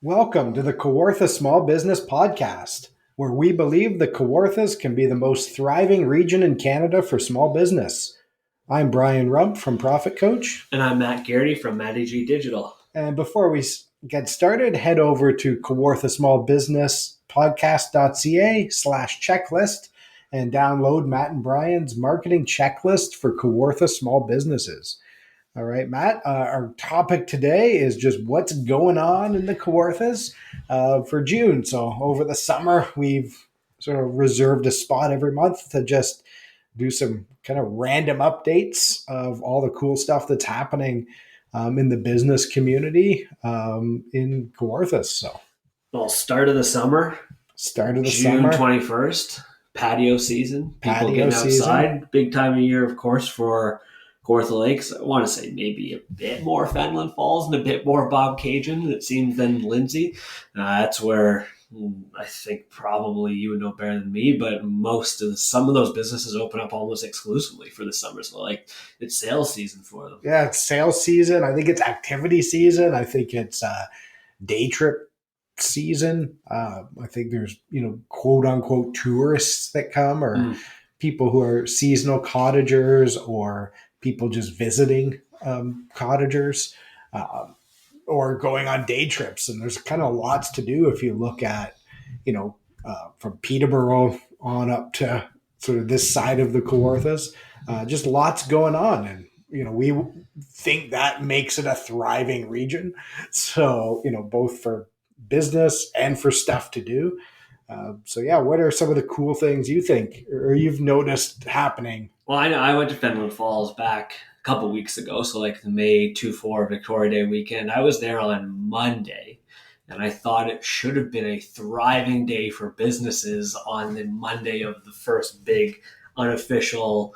Welcome to the Kawartha Small Business Podcast, where we believe the Kawarthas can be the most thriving region in Canada for small business. I'm Brian Rump from Profit Coach. And I'm Matt Garrity from Matty G Digital. And before we get started, head over to Kawartha Small Business Podcast.ca/checklist and download Matt and Brian's marketing checklist for Kawartha small businesses. All right, Matt, our topic today is just what's going on in the Kawarthas for June. So over the summer, we've sort of reserved a spot every month to just do some kind of random updates of all the cool stuff that's happening in the business community in Kawarthas. So, well, start of the summer. June 21st, patio season. People getting outside. Big time of year, of course, for Kawartha Lakes. I want to say maybe a bit more Fenelon Falls and a bit more Bobcaygeon, it seems, than Lindsay. That's where I think probably you would know better than me, but some of those businesses open up almost exclusively for the summer. So like it's sales season for them. Yeah, it's sales season. I think it's activity season. I think it's day trip season. I think there's, quote unquote tourists that come or people who are seasonal cottagers or people just visiting cottagers or going on day trips. And there's kind of lots to do if you look at, from Peterborough on up to sort of this side of the Kawarthas, just lots going on. And, we think that makes it a thriving region. So, both for business and for stuff to do. What are some of the cool things you think or you've noticed happening? Well, I know I went to Fenelon Falls back a couple weeks ago, so like the May 2-4 Victoria Day weekend. I was there on Monday, and I thought it should have been a thriving day for businesses on the Monday of the first big unofficial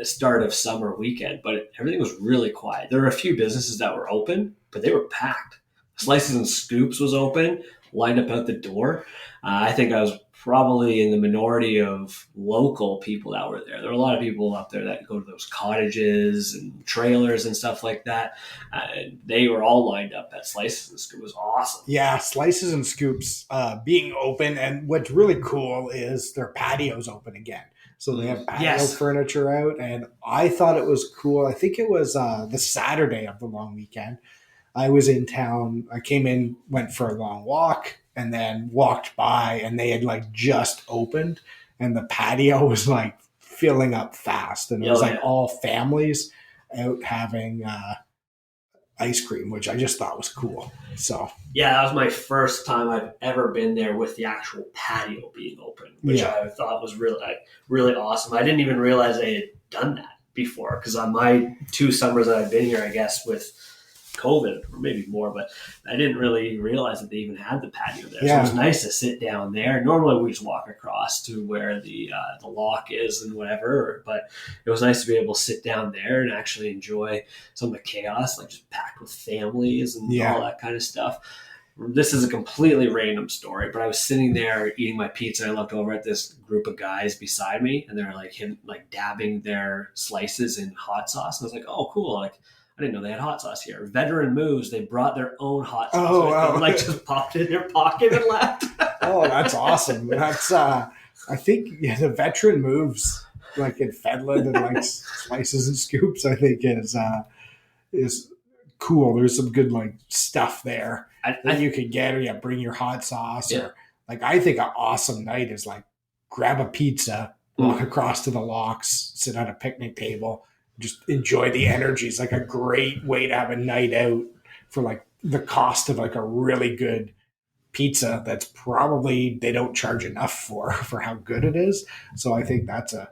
start of summer weekend, but everything was really quiet. There were a few businesses that were open, but they were packed. Slices and Scoops was open, lined up out the door. I think I was probably in the minority of local people that were there. There were a lot of people up there that go to those cottages and trailers and stuff like that. They were all lined up at Slices and Scoops. It was awesome. Yeah, Slices and Scoops being open. And what's really cool is their patio's open again. So they have patio furniture out. And I thought it was cool. I think it was the Saturday of the long weekend. I was in town. I came in, went for a long walk, and then walked by, and they had like just opened, and the patio was like filling up fast, and it was all families out having ice cream, which I just thought was cool. So yeah, that was my first time I've ever been there with the actual patio being open, which I thought was really awesome. I didn't even realize they had done that before because on my 2 summers that I've been here, I guess with COVID or maybe more, but I didn't really realize that they even had the patio there. So it was nice to sit down there. Normally we just walk across to where the lock is and whatever, but it was nice to be able to sit down there and actually enjoy some of the chaos, like just packed with families and all that kind of stuff. This is a completely random story, but I was sitting there eating my pizza and I looked over at this group of guys beside me and they're like dabbing their slices in hot sauce. And I was like, oh, cool. Like, I didn't know they had hot sauce here. Veteran Moves, they brought their own hot sauce. Oh, wow. Like just popped it in their pocket and left. Oh, that's awesome. That's I think the Veteran Moves like in Fenelon and like Slices and Scoops, I think is cool. There's some good like stuff there that you could get, or bring your hot sauce or like I think an awesome night is like grab a pizza, walk across to the locks, sit at a picnic table. Just enjoy the energy. It's like a great way to have a night out for like the cost of like a really good pizza that's probably they don't charge enough for how good it is. So I think that's a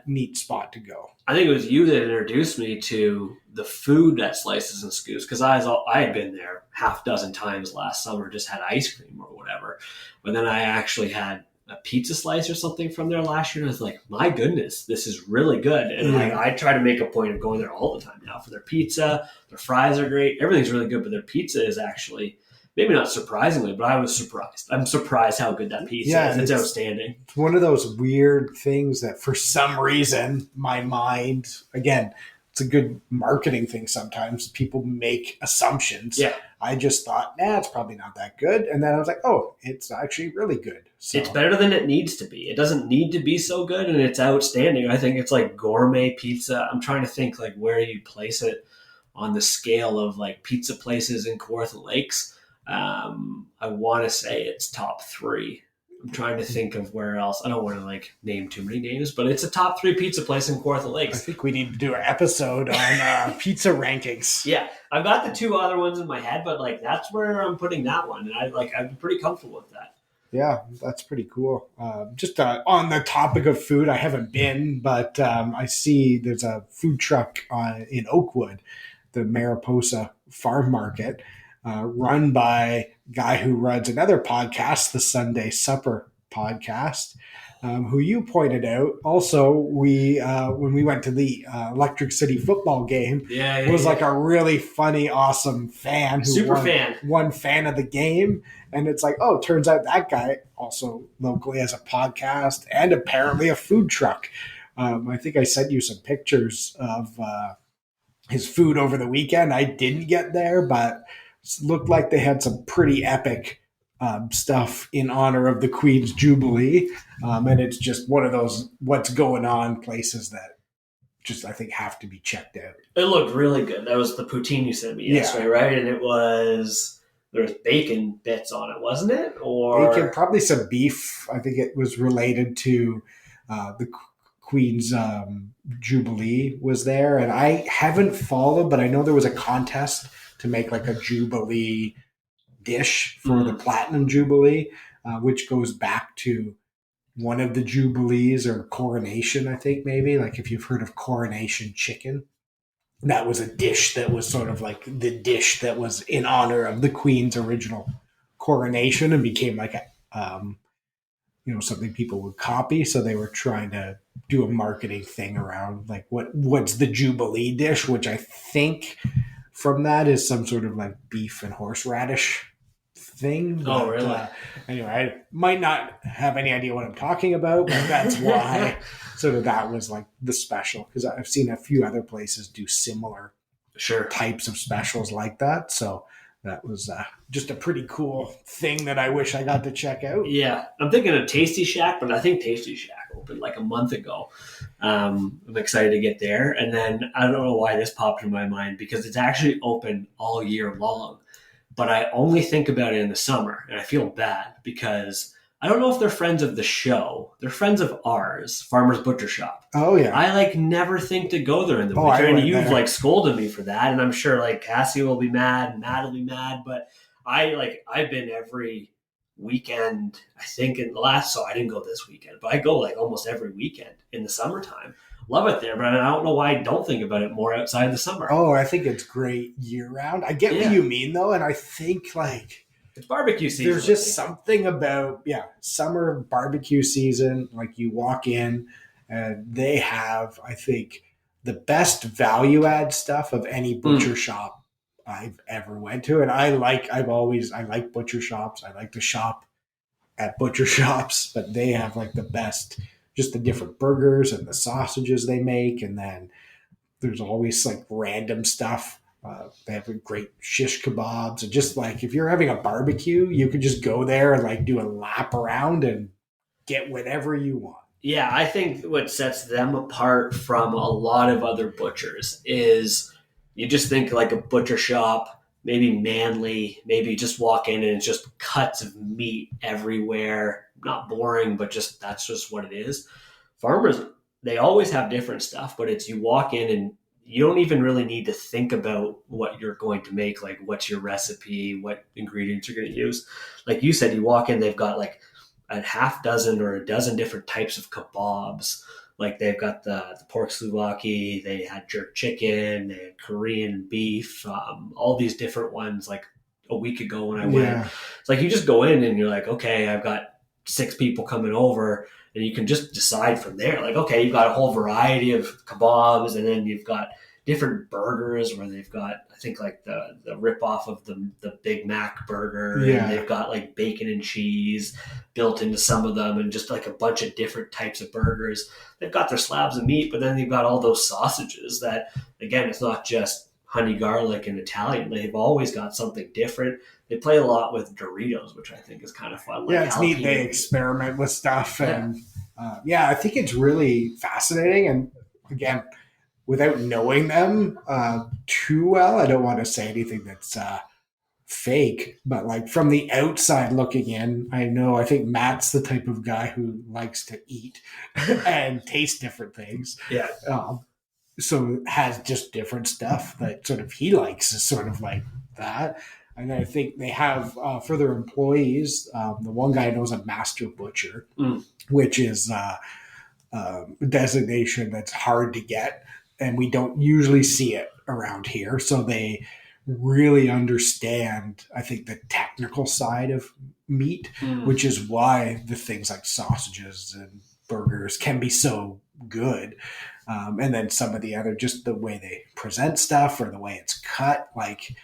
neat spot to go. I think it was you that introduced me to the food at Slices and Scoops because I had been there half dozen times last summer, just had ice cream or whatever. But then I actually had a pizza slice or something from there last year. And I was like, my goodness, this is really good. And I try to make a point of going there all the time now for their pizza. Their fries are great. Everything's really good, but their pizza is actually, maybe not surprisingly, but I was surprised. I'm surprised how good that pizza is. It's outstanding. It's one of those weird things that for some reason, my mind, again, it's a good marketing thing sometimes. People make assumptions I just thought, it's probably not that good. And then I was like, oh, it's actually really good. So It's better than it needs to be. It doesn't need to be so good, and it's outstanding. I think it's like gourmet pizza. I'm trying to think like where you place it on the scale of like pizza places in Kawartha Lakes. I want to say it's top 3. I'm trying to think of where else. I don't want to like name too many names, but it's a top 3 pizza place in Kawartha I Lakes. think we need to do an episode on pizza rankings. Yeah, I've got the 2 other ones in my head, but like that's where I'm putting that one, and I'd be pretty comfortable with that. Yeah, that's pretty cool. Just on the topic of food, I haven't been, but I see there's a food truck in Oakwood, the Mariposa Farm Market, run by a guy who runs another podcast, the Sunday Supper podcast, who you pointed out. Also, we when we went to the Electric City football game, it was like a really funny, awesome fan who one fan of the game. And it's like, oh, it turns out that guy also locally has a podcast and apparently a food truck. I think I sent you some pictures of his food over the weekend. I didn't get there, but it looked like they had some pretty epic stuff in honor of the Queen's Jubilee. And it's just one of those what's going on places that just, I think, have to be checked out. It looked really good. That was the poutine you sent me yesterday, right? And there was bacon bits on it, wasn't it? Or bacon, probably some beef. I think it was related to the Queen's Jubilee was there. And I haven't followed, but I know there was a contest to make like a Jubilee dish for the Platinum Jubilee, which goes back to one of the Jubilees or Coronation, I think maybe. Like if you've heard of Coronation chicken, that was a dish that was sort of like the dish that was in honor of the Queen's original coronation and became like a, something people would copy. So they were trying to do a marketing thing around like what's the Jubilee dish, which I think from that is some sort of like beef and horseradish thing. Oh, really? Anyway, I might not have any idea what I'm talking about, but that's why sort of that was like the special, because I've seen a few other places do similar types of specials like that. So that was just a pretty cool thing that I wish I got to check out. Yeah, I'm thinking of Tasty Shack, but I think Tasty Shack opened like a month ago. I'm excited to get there. And then I don't know why this popped in my mind, because it's actually open all year long. But I only think about it in the summer, and I feel bad because I don't know if they're friends of the show. They're friends of ours, Farmer's Butcher Shop. Oh, yeah. I like never think to go there in the winter, and you've like scolded me for that, and I'm sure like Cassie will be mad, and Matt will be mad, but I've been every weekend, I think so I didn't go this weekend, but I go like almost every weekend in the summertime. Love it there, but I don't know why I don't think about it more outside the summer. Oh, I think it's great year round. I get what you mean though, and I think like it's barbecue season. There's just something about summer barbecue season. Like you walk in and they have, I think, the best value add stuff of any butcher shop I've ever went to. And I like butcher shops. I like to shop at butcher shops, but they have like the best, just the different burgers and the sausages they make. And then there's always like random stuff. They have great shish kebabs. And just like if you're having a barbecue, you could just go there and like do a lap around and get whatever you want. Yeah, I think what sets them apart from a lot of other butchers is you just think like a butcher shop, maybe manly, maybe just walk in and it's just cuts of meat everywhere. Not boring, but that's just what it is. Farmers, they always have different stuff, but it's you walk in and you don't even really need to think about what you're going to make, like what's your recipe, what ingredients you're going to use. Like you said, you walk in, they've got like a half dozen or a dozen different types of kebabs. Like they've got the pork souvlaki, they had jerk chicken, they had Korean beef, all these different ones. Like a week ago when I went, it's like you just go in and you're like, okay, I've got 6 people coming over, and you can just decide from there. Like, okay, you've got a whole variety of kebabs, and then you've got different burgers where they've got, I think, like the rip-off of the Big Mac burger. Yeah. And they've got like bacon and cheese built into some of them and just like a bunch of different types of burgers. They've got their slabs of meat, but then they've got all those sausages that, again, it's not just honey garlic and Italian. They've always got something different. They play a lot with Doritos, which I think is kind of fun. Yeah, it's neat. They experiment with stuff, and I think it's really fascinating. And again, without knowing them too well, I don't want to say anything that's fake, but like from the outside looking in, I think Matt's the type of guy who likes to eat and taste different things. Yeah. So has just different stuff that sort of he likes is sort of like that. And I think they have for their employees, the one guy knows a master butcher, which is a designation that's hard to get, and we don't usually see it around here. So they really understand, I think, the technical side of meat, which is why the things like sausages and burgers can be so good. And then some of the other, just the way they present stuff or the way it's cut, like,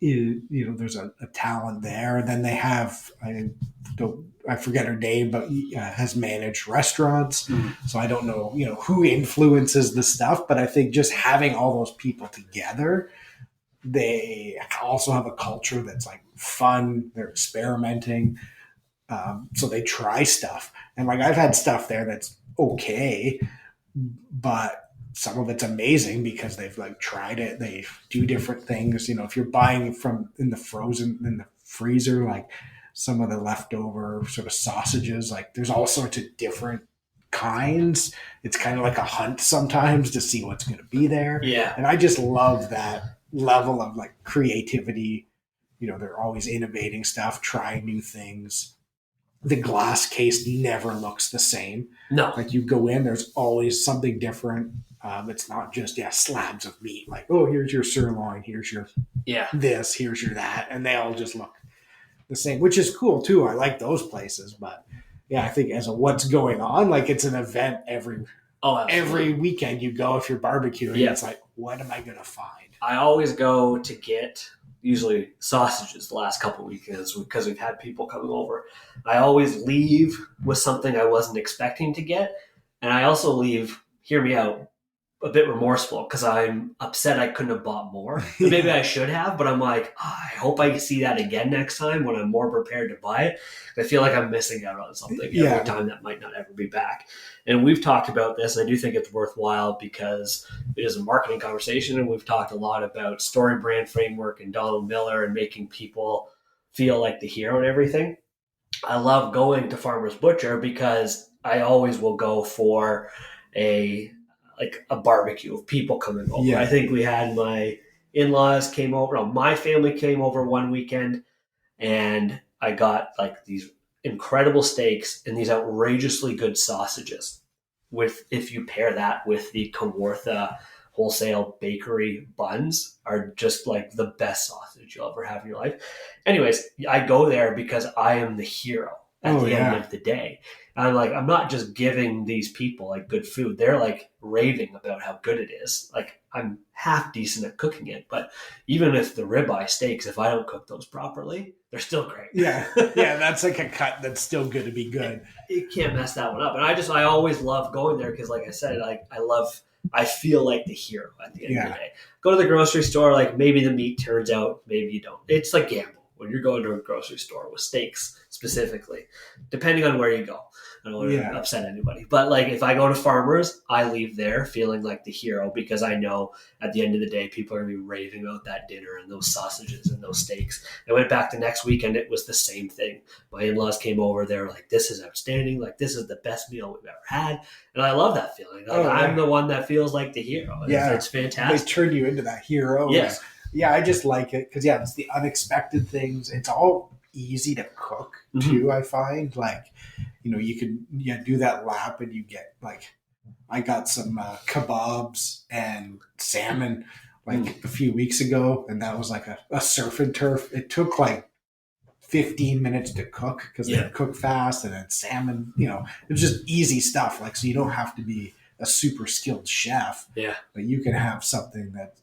there's a talent there. And then they have, I forget her name, but has managed restaurants. So I don't know, who influences the stuff, but I think just having all those people together, they also have a culture that's like fun. They're experimenting. So they try stuff. And like, I've had stuff there that's okay, but some of it's amazing because they've like tried it. They do different things. If you're buying from in the freezer, like some of the leftover sort of sausages, like there's all sorts of different kinds. It's kind of like a hunt sometimes to see what's going to be there. Yeah. And I just love that level of like creativity. They're always innovating stuff, trying new things. The glass case never looks the same. No. Like you go in, there's always something different. It's not just slabs of meat. Like, oh, here's your sirloin, here's your this, here's your that, and they all just look the same, which is cool too. I like those places, but I think as a what's going on, like it's an event every weekend you go if you're barbecuing. Yeah. It's like, what am I gonna find? I always go to get usually sausages the last couple of weekends because we've had people coming over. I always leave with something I wasn't expecting to get, and I also leave, hear me out, a bit remorseful because I'm upset I couldn't have bought more. Maybe I should have, but I'm like, I hope I see that again next time when I'm more prepared to buy it. I feel like I'm missing out on something every time that might not ever be back. And we've talked about this, and I do think it's worthwhile because it is a marketing conversation, and we've talked a lot about story brand framework and Donald Miller and making people feel like the hero and everything. I love going to Farmer's Butcher because I always will go for a barbecue of people coming over. Yeah. I think we had my in-laws came over. No, my family came over one weekend, and I got like these incredible steaks and these outrageously good sausages. If you pair that with the Kawartha wholesale bakery buns, are just like the best sausage you'll ever have in your life. Anyways, I go there because I am the hero at the end of the day. And I'm like, I'm not just giving these people like good food. They're like raving about how good it is. Like I'm half decent at cooking it, but even if the ribeye steaks, if I don't cook those properly, they're still great. Yeah. That's like a cut that's still good to be good. You can't mess that one up. And I always love going there because like I said, I feel like the hero at the end of the day. Go to the grocery store, like maybe the meat turns out, maybe you don't. It's like gamble when you're going to a grocery store with steaks specifically, depending on where you go. I don't want to upset anybody. But like if I go to Farmers, I leave there feeling like the hero because I know at the end of the day, people are going to be raving about that dinner and those sausages and those steaks. I went back the next weekend. It was the same thing. My in-laws came over. They were like, this is outstanding. Like this is the best meal we've ever had. And I love that feeling. Like, I'm the one that feels like the hero. It's fantastic. They turn you into that hero. Yeah. Yeah, I just like it because it's the unexpected things. It's all easy to cook too. I find like, you can do that lap and you get like, I got some kebabs and salmon like a few weeks ago, and that was like a surf and turf. It took like 15 minutes to cook because they cook fast, and then salmon, it's just easy stuff. Like, so you don't have to be a super skilled chef, but you can have something that,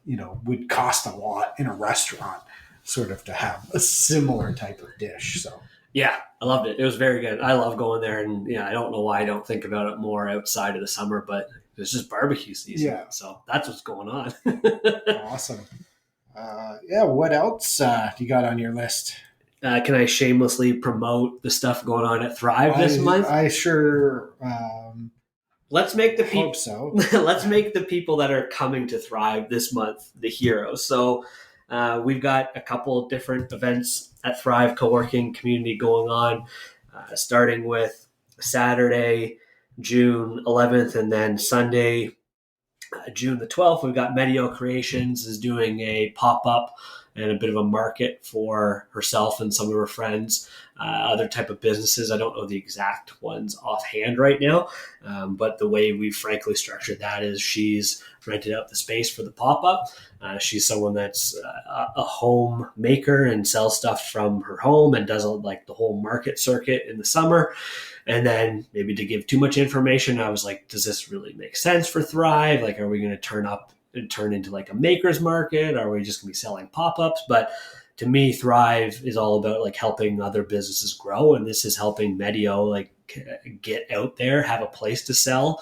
would cost a lot in a restaurant sort of to have a similar type of dish. So, yeah, I loved it. It was very good. I love going there, and I don't know why I don't think about it more outside of the summer, but it's just barbecue season. Yeah. So that's what's going on. Awesome. What else do you got on your list? Can I shamelessly promote the stuff going on at Thrive this month? I sure let's make the hope so. Let's make the people that are coming to Thrive this month the heroes. So we've got a couple different events at Thrive Co-working Community going on, starting with Saturday, June 11th, and then Sunday, June the 12th. We've got Medio Creations is doing a pop-up and a bit of a market for herself and some of her friends, other type of businesses. I don't know the exact ones offhand right now, but the way we frankly structured that is she's rented out the space for the pop-up. She's someone that's a home maker and sells stuff from her home and does like the whole market circuit in the summer. And then maybe to give too much information, I was like, does this really make sense for Thrive? Like, are we going to turn into like a maker's market? Are we just going to be selling pop-ups? But to me, Thrive is all about like helping other businesses grow. And this is helping Medio like get out there, have a place to sell.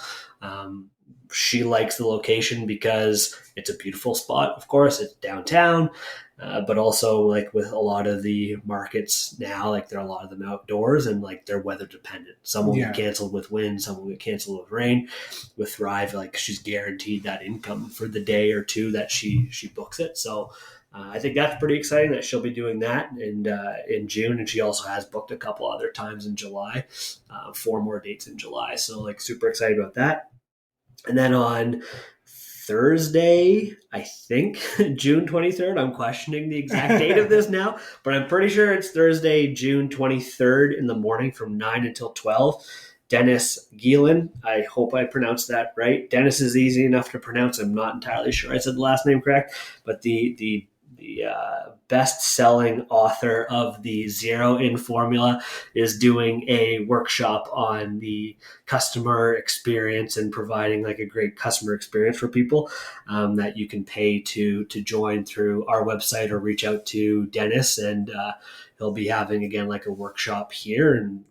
She likes the location because it's a beautiful spot. Of course, it's downtown. But also like with a lot of the markets now, like there are a lot of them outdoors and like they're weather dependent. Some will get canceled with wind, some will get canceled with rain. With Thrive, like she's guaranteed that income for the day or two that she books it. So I think that's pretty exciting that she'll be doing that in June. And she also has booked a couple other times in July, 4 more dates in July. So like super excited about that. And then on Thursday, I think, June 23rd. I'm questioning the exact date of this now, but I'm pretty sure it's Thursday, June 23rd in the morning from 9 until 12. Dennis Gielen, I hope I pronounced that right. Dennis is easy enough to pronounce. I'm not entirely sure I said the last name correct, but the best-selling author of the Zero In Formula is doing a workshop on the customer experience and providing like a great customer experience for people that you can pay to join through our website or reach out to Dennis, and he'll be having again like a workshop here, and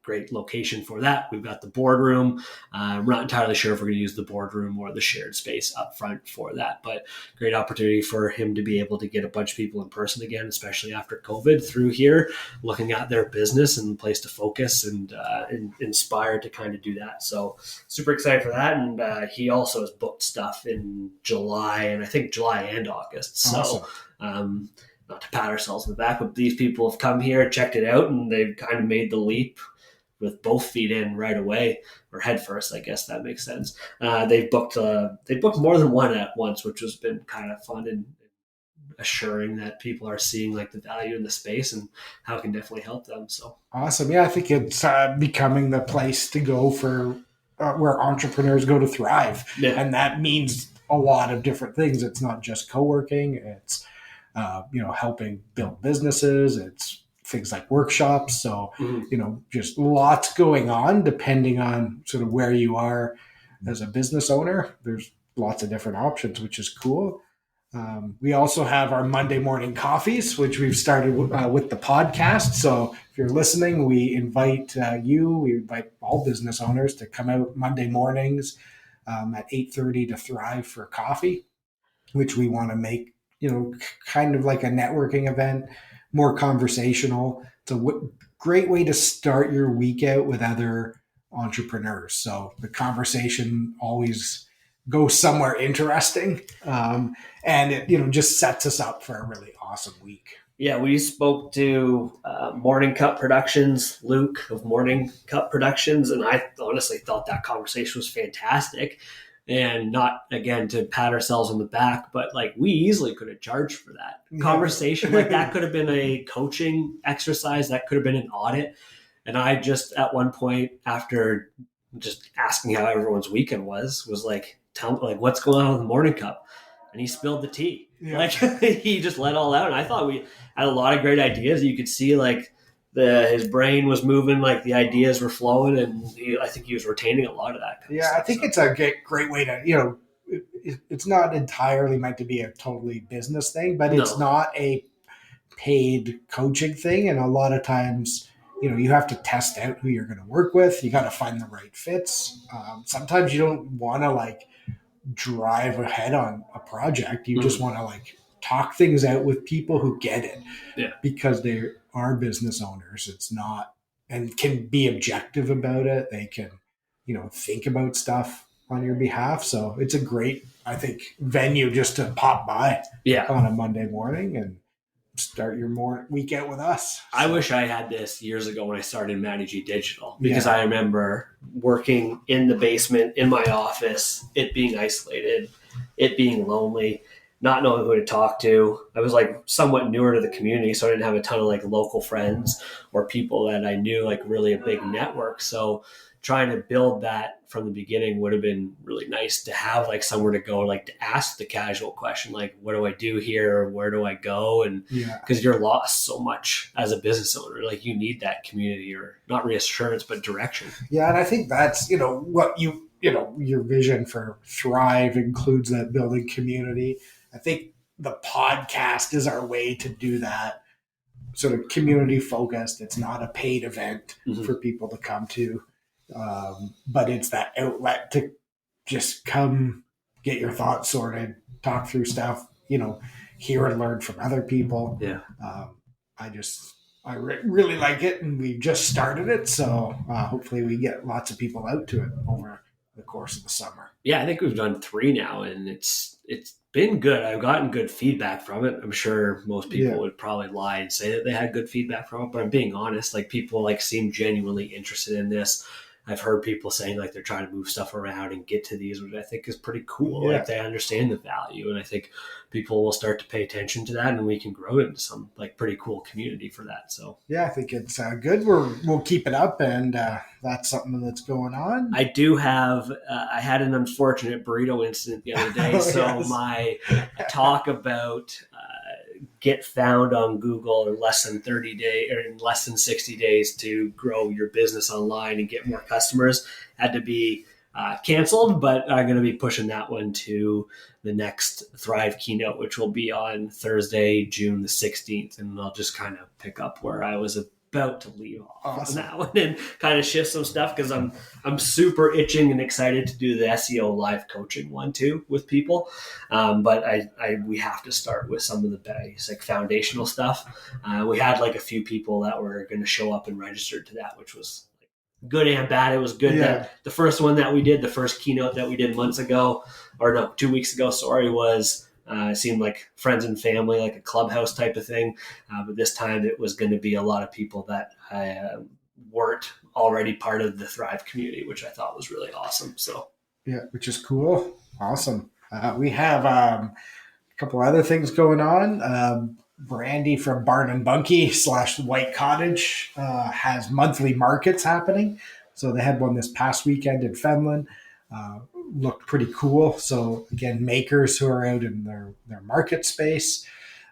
great location for that. We've got the boardroom. I'm not entirely sure if we're going to use the boardroom or the shared space up front for that, but great opportunity for him to be able to get a bunch of people in person again, especially after COVID, through here, looking at their business and place to focus and inspired to kind of do that. So super excited for that. And he also has booked stuff in July, and I think July and August. So not to pat ourselves in the back, but these people have come here, checked it out, and they've kind of made the leap with both feet in right away, or head first, I guess that makes sense. They've booked more than one at once, which has been kind of fun and assuring that people are seeing like the value in the space and how it can definitely help them. So awesome. Yeah, I think it's becoming the place to go for where entrepreneurs go to thrive. Yeah. And that means a lot of different things. It's not just co-working. It's, helping build businesses. It's things like workshops. So, just lots going on depending on sort of where you are as a business owner. There's lots of different options, which is cool. We also have our Monday morning coffees, which we've started with the podcast. So if you're listening, we invite we invite all business owners to come out Monday mornings at 8:30 to Thrive for coffee, which we want to make, kind of like a networking event, more conversational. It's a great way to start your week out with other entrepreneurs. So the conversation always goes somewhere interesting. And it, just sets us up for a really awesome week. Yeah, we spoke to Morning Cup Productions, Luke of Morning Cup Productions, and I honestly thought that conversation was fantastic. And not, again, to pat ourselves on the back, but like we easily could have charged for that conversation. Like that could have been a coaching exercise. That could have been an audit. And I just, at one point, after just asking how everyone's weekend was like, tell me, like, what's going on with the Morning Cup? And he spilled the tea. Yeah. Like he just let all out. And I thought we had a lot of great ideas. You could see like his brain was moving, like the ideas were flowing, and I think he was retaining a lot of that. I think it's a great way to, it's not entirely meant to be a totally business thing, but it's not a paid coaching thing. And a lot of times, you have to test out who you're going to work with. You got to find the right fits. Sometimes you don't want to like drive ahead on a project. You just want to like talk things out with people who get it. Yeah. Because they are business owners. It's not, and can be objective about it. They can, think about stuff on your behalf. So it's a great, I think, venue just to pop by on a Monday morning and start your week out with us. So. I wish I had this years ago when I started Matty G Digital, because I remember working in the basement in my office, it being isolated, it being lonely, not knowing who to talk to. I was like somewhat newer to the community, so I didn't have a ton of like local friends or people that I knew, like really a big network. So trying to build that from the beginning would have been really nice to have like somewhere to go, like to ask the casual question, like, what do I do here? Where do I go? And because you're lost so much as a business owner, like you need that community, or not reassurance, but direction. Yeah. And I think that's, what your vision for Thrive includes that building community. I think the podcast is our way to do that, sort of community focused. It's not a paid event for people to come to. But it's that outlet to just come get your thoughts sorted, talk through stuff, hear and learn from other people. Yeah. I really like it, and we just started it. So hopefully we get lots of people out to it over the course of the summer. Yeah, I think we've done 3 now, and it's been good. I've gotten good feedback from it. I'm sure most people would probably lie and say that they had good feedback from it, but I'm being honest. Like people like seem genuinely interested in this. I've heard people saying like they're trying to move stuff around and get to these, which I think is pretty cool. Yeah. Like they understand the value, and I think people will start to pay attention to that, and we can grow into some like pretty cool community for that. So yeah, I think it's good. We'll keep it up, and that's something that's going on. I do have, I had an unfortunate burrito incident the other day. My talk about get found on Google in less than 30 days or in less than 60 days to grow your business online and get more customers had to be canceled, but I'm going to be pushing that one to the next Thrive keynote, which will be on Thursday, June the 16th. And I'll just kind of pick up where I was about to leave off on that one and kind of shift some stuff, because I'm super itching and excited to do the SEO live coaching one too with people. But we have to start with some of the basic foundational stuff. We had like a few people that were going to show up and register to that, which was good and bad. It was good that the first one that we did, the first keynote that we did 2 weeks ago, was it seemed like friends and family, like a clubhouse type of thing. But this time it was going to be a lot of people that weren't already part of the Thrive community, which I thought was really awesome. So yeah, which is cool. Awesome. We have a couple other things going on. Brandy from Barn and Bunkie / White Cottage has monthly markets happening. So they had one this past weekend in Fenelon. Looked pretty cool. So again, makers who are out in their market space.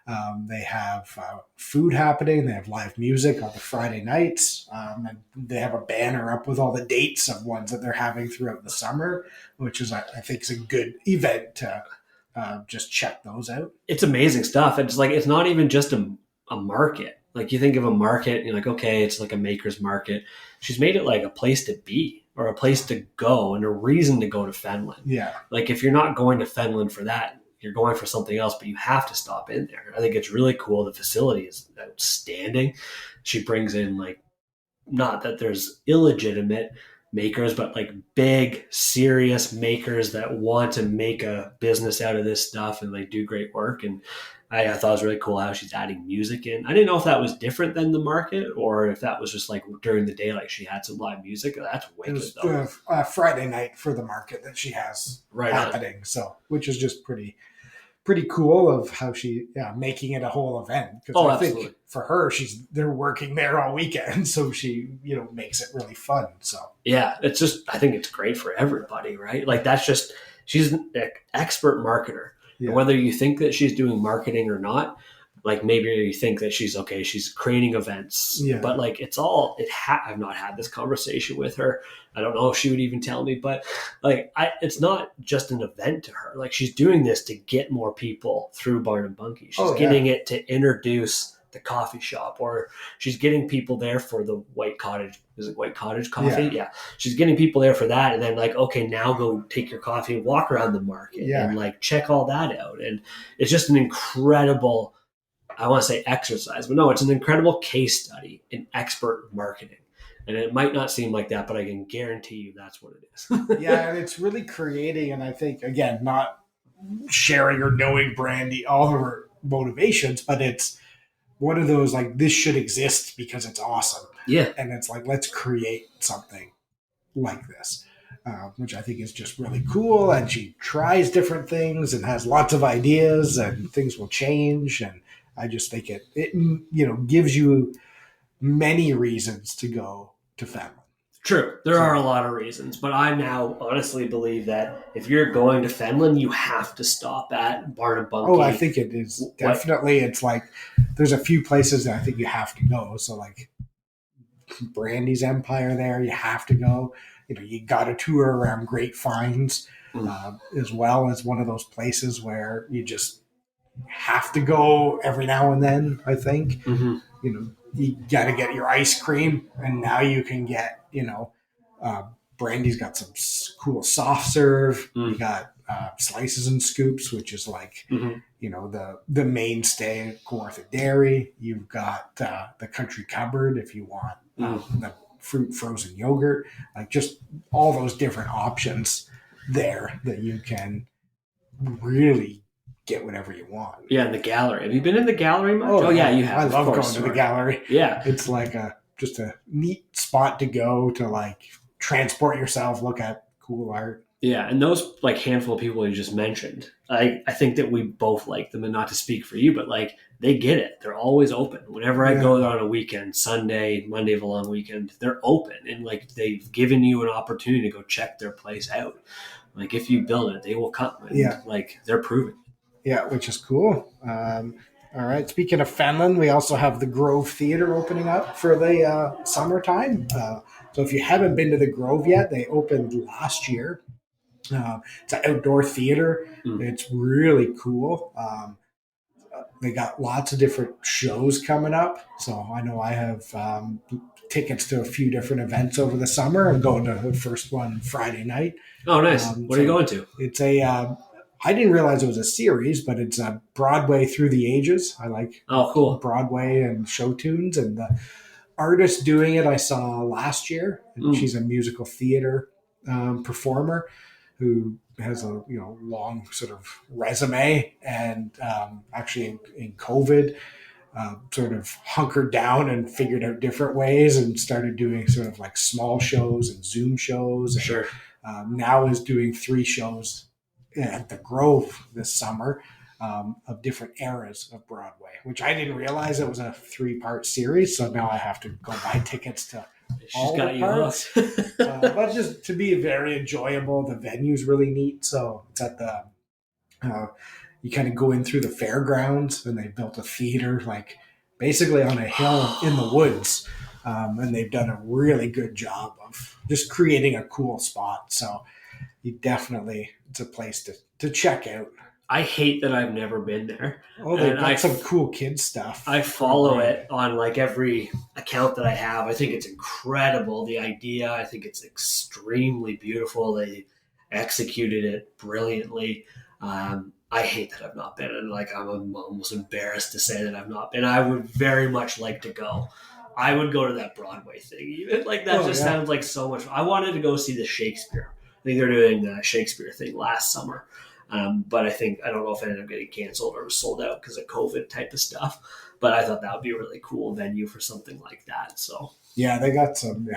They have food happening. They have live music on the Friday nights. And they have a banner up with all the dates of ones that they're having throughout the summer, which is, I think, is a good event to just check those out. It's amazing stuff. It's like, it's not even just a market. Like you think of a market and you're like, okay, it's like a maker's market. She's made it like a place to be, or a place to go, and a reason to go to Fenelon. Yeah. Like if you're not going to Fenelon for that, you're going for something else, but you have to stop in there. I think it's really cool. The facility is outstanding. She brings in like, not that there's illegitimate makers, but like big, serious makers that want to make a business out of this stuff, and they do great work. And I thought it was really cool how she's adding music in. I didn't know if that was different than the market, or if that was just like during the day, like she had some live music. That's wicked. It was Friday night for the market that she has happening. So, which is just pretty cool of how she making it a whole event. Because I think for her, they're working there all weekend, so she makes it really fun. So yeah, it's just, I think it's great for everybody, right? Like she's an expert marketer. Yeah. And whether you think that she's doing marketing or not, like maybe you think that she's creating events, but like I've not had this conversation with her. I don't know if she would even tell me, but like it's not just an event to her. Like she's doing this to get more people through Barn and Bunkie. She's getting it to introduce the coffee shop, or she's getting people there for the White Cottage. Is it White Cottage coffee? Yeah. She's getting people there for that. And then like, okay, now go take your coffee and walk around the market and like check all that out. And it's just an incredible, I want to say exercise, but no, it's an incredible case study in expert marketing. And it might not seem like that, but I can guarantee you that's what it is. Yeah, and it's really creating, and I think, again, not sharing or knowing Brandy, all of her motivations, but it's one of those, like, this should exist because it's awesome. Yeah. And it's like, let's create something like this, which I think is just really cool. And she tries different things and has lots of ideas, and things will change. And I just think it gives you many reasons to go to Fenland. True. There are a lot of reasons, but I now honestly believe that if you're going to Fenland, you have to stop at Barn & Bunkie. Oh, I think it is. Definitely. It's like, there's a few places that I think you have to go. So like Brandy's Empire there, you have to go. You got to tour around Great Finds, as well as one of those places where you just have to go every now and then, I think. Mm-hmm. You got to get your ice cream, and now you can get, Brandy's got some cool soft serve. You got slices and scoops, which is like, the mainstay at Kawartha Dairy. You've got the Country Cupboard if you want the fruit frozen yogurt, like just all those different options there that you can really get whatever you want. Yeah, in the gallery. Have you been in the gallery much? Oh yeah, you have. I love going to the gallery. Yeah. It's like just a neat spot to go to, like, transport yourself, look at cool art. Yeah, and those like handful of people you just mentioned, I think that we both like them, and not to speak for you, but like they get it. They're always open. Whenever I go there on a weekend, Sunday, Monday of a long weekend, they're open, and like they've given you an opportunity to go check their place out. Like if you build it, they will come. And, like they're proving. Yeah, which is cool. All right. Speaking of Fenland, we also have the Grove Theatre opening up for the summertime. So if you haven't been to the Grove yet, they opened last year. It's an outdoor theater. It's really cool. They got lots of different shows coming up. So I know I have tickets to a few different events over the summer. I'm going to the first one Friday night. Oh, nice. What are you going to? It's I didn't realize it was a series, but it's a Broadway Through the Ages. I like cool Broadway and show tunes, and the artist doing it I saw last year. And she's a musical theater performer who has a long sort of resume, and actually in COVID sort of hunkered down and figured out different ways and started doing sort of like small shows and Zoom shows. And, sure. Now is doing 3 shows at the Grove this summer of different eras of Broadway, which I didn't realize it was a 3-part series. So now I have to go buy tickets to all the parts. But just to be very enjoyable. The venue's really neat. So it's at the, you kind of go in through the fairgrounds, and they built a theater like basically on a hill in the woods. And they've done a really good job of just creating a cool spot. So you definitely, it's a place to check out. I hate that I've never been there. Oh, they've got some cool kids stuff. I follow it on like every account that I have. I think it's incredible, the idea. I think it's extremely beautiful. They executed it brilliantly. I hate that I've not been, and like I'm almost embarrassed to say that I've not been. I would very much like to go. I would go to that Broadway thing. Even like that sounds like so much. I wanted to go see the Shakespeare. I think they're doing the Shakespeare thing last summer. But I don't know if it ended up getting canceled or was sold out because of COVID type of stuff. But I thought that would be a really cool venue for something like that. So yeah, they got some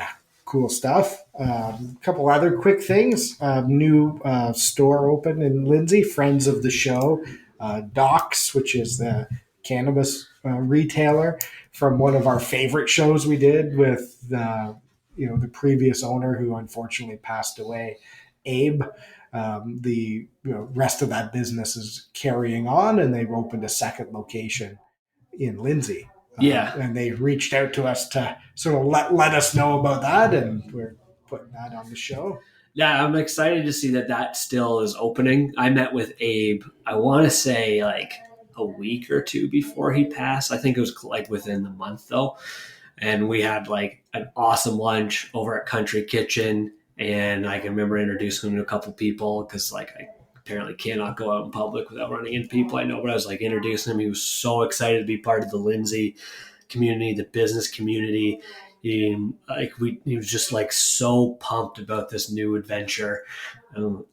cool stuff. A couple other quick things. New store open in Lindsay, friends of the show. Docs, which is the cannabis retailer from one of our favorite shows we did with the previous owner who unfortunately passed away, Abe. The rest of that business is carrying on, and they've opened a second location in Lindsay. And they reached out to us to sort of let us know about that, and we're putting that on the show. Yeah, I'm excited to see that still is opening. I met with Abe, I want to say like a week or two before he passed. I think it was like within the month though. And we had like an awesome lunch over at Country Kitchen. And I can remember introducing him to a couple people because like I apparently cannot go out in public without running into people I know. But I was like introducing him. He was so excited to be part of the Lindsay community, the business community. He was just like so pumped about this new adventure.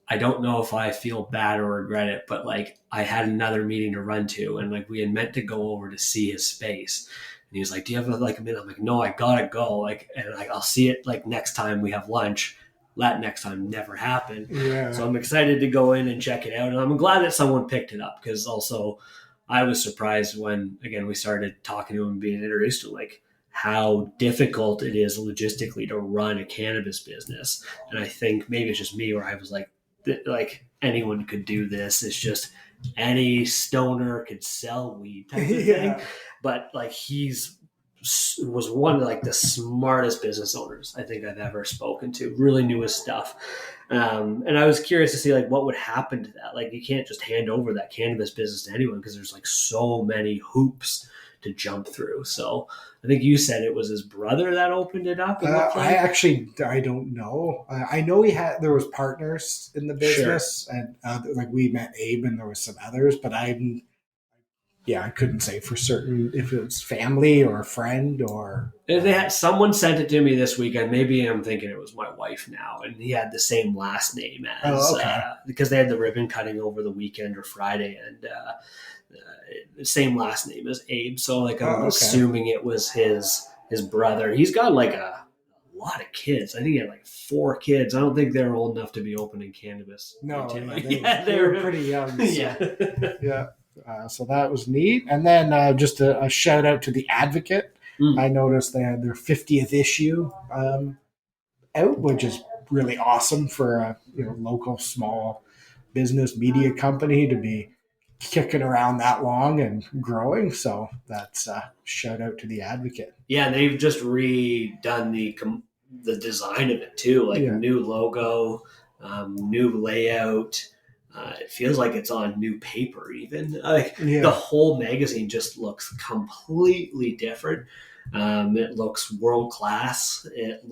I don't know if I feel bad or regret it, but like I had another meeting to run to, and like we had meant to go over to see his space. And he was like, "Do you have like a minute?" I'm like, "No, I gotta go." Like, and like I'll see it like next time we have lunch. That next time never happened. Yeah. So I'm excited to go in and check it out, and I'm glad that someone picked it up because also I was surprised when again we started talking to him and being introduced to like how difficult it is logistically to run a cannabis business. And I think maybe it's just me where I was like anyone could do this. It's just any stoner could sell weed type of thing. But like was one of like the smartest business owners I think I've ever spoken to. Really knew his stuff. And I was curious to see like what would happen to that. Like you can't just hand over that cannabis business to anyone because there's like so many hoops to jump through. So I think you said it was his brother that opened it up. I don't know. I know there was partners in the business, sure. And like we met Abe and there was some others, but I couldn't say for certain if it was family or a friend or. If they had someone sent it to me this weekend, maybe I'm thinking it was my wife now, and he had the same last name as because they had the ribbon cutting over the weekend or Friday, and the same last name as Abe. So like I'm assuming it was his brother. He's got like a lot of kids. I think he had like 4 kids. I don't think they're old enough to be opening cannabis. No, they were pretty young. So, yeah. So that was neat. And then just a shout out to The Advocate. I noticed they had their 50th issue out, which is really awesome for a local small business media company to be kicking around that long and growing. So that's a shout out to The Advocate. Yeah, they've just redone the design of it too, like a new logo, new layout. It feels like it's on new paper even. The whole magazine just looks completely different. It looks world class. It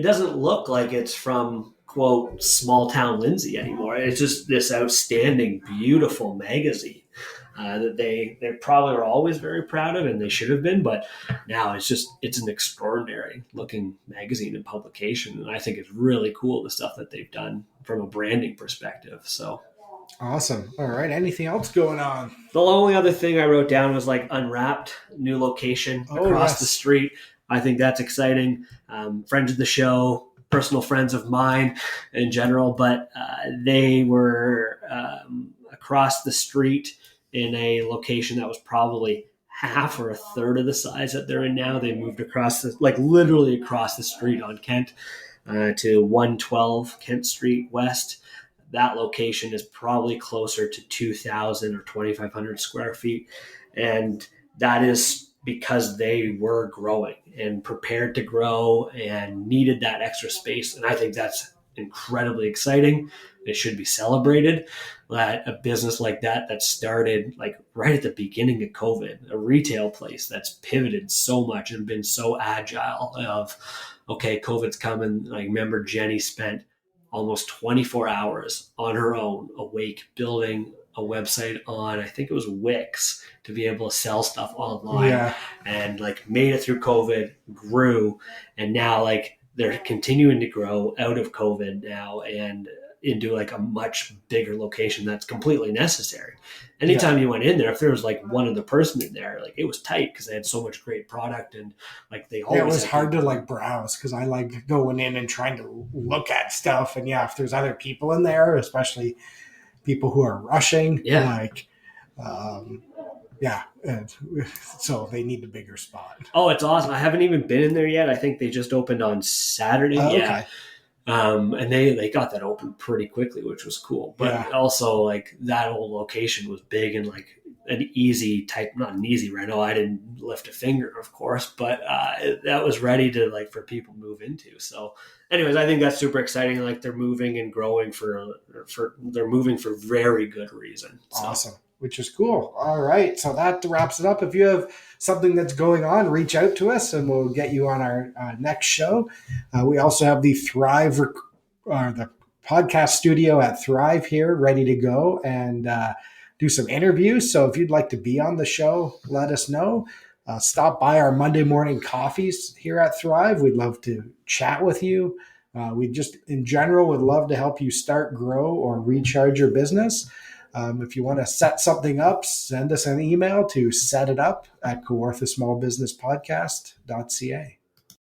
doesn't look like it's from quote small town Lindsay anymore. It's just this outstanding, beautiful magazine that they probably were always very proud of, and they should have been. But now it's an extraordinary looking magazine and publication, and I think it's really cool the stuff that they've done from a branding perspective. So awesome. All right. Anything else going on? The only other thing I wrote down was like Unwrapped, new location across the street. I think that's exciting. Friends of the show, personal friends of mine in general, but they were across the street in a location that was probably half or a third of the size that they're in now. They moved literally across the street on Kent to 112 Kent Street West. That location is probably closer to 2,000 or 2,500 square feet. And that is because they were growing and prepared to grow and needed that extra space. And I think that's incredibly exciting. It should be celebrated that a business like that started like right at the beginning of COVID, a retail place that's pivoted so much and been so agile of, okay, COVID's coming. I remember Jenny spent almost 24 hours on her own awake building a website on, I think it was Wix, to be able to sell stuff online, and like made it through COVID, grew, and now like they're continuing to grow out of COVID now and into like a much bigger location that's completely necessary. Anytime you went in there, if there was like one other person in there, like it was tight because they had so much great product, and like they always it was hard to like browse because I like going in and trying to look at stuff, and if there's other people in there, especially people who are rushing, so they need a bigger spot. Oh, it's awesome. I haven't even been in there yet. I think they just opened on Saturday. Okay. And they got that open pretty quickly, which was cool. But also like that old location was big and like an easy type, not an easy rental. I didn't lift a finger, of course, but that was ready to like for people to move into. So anyways, I think that's super exciting. Like they're moving and growing they're moving for very good reason. So. Awesome. which is cool. All right. So that wraps it up. If you have something that's going on, reach out to us and we'll get you on our next show. We also have the the podcast studio at Thrive here ready to go and do some interviews. So if you'd like to be on the show, let us know. Stop by our Monday morning coffees here at Thrive. We'd love to chat with you. We just, in general, would love to help you start, grow, or recharge your business. If you want to set something up, send us an email to setitup@kawarthasmallbusinesspodcast.ca.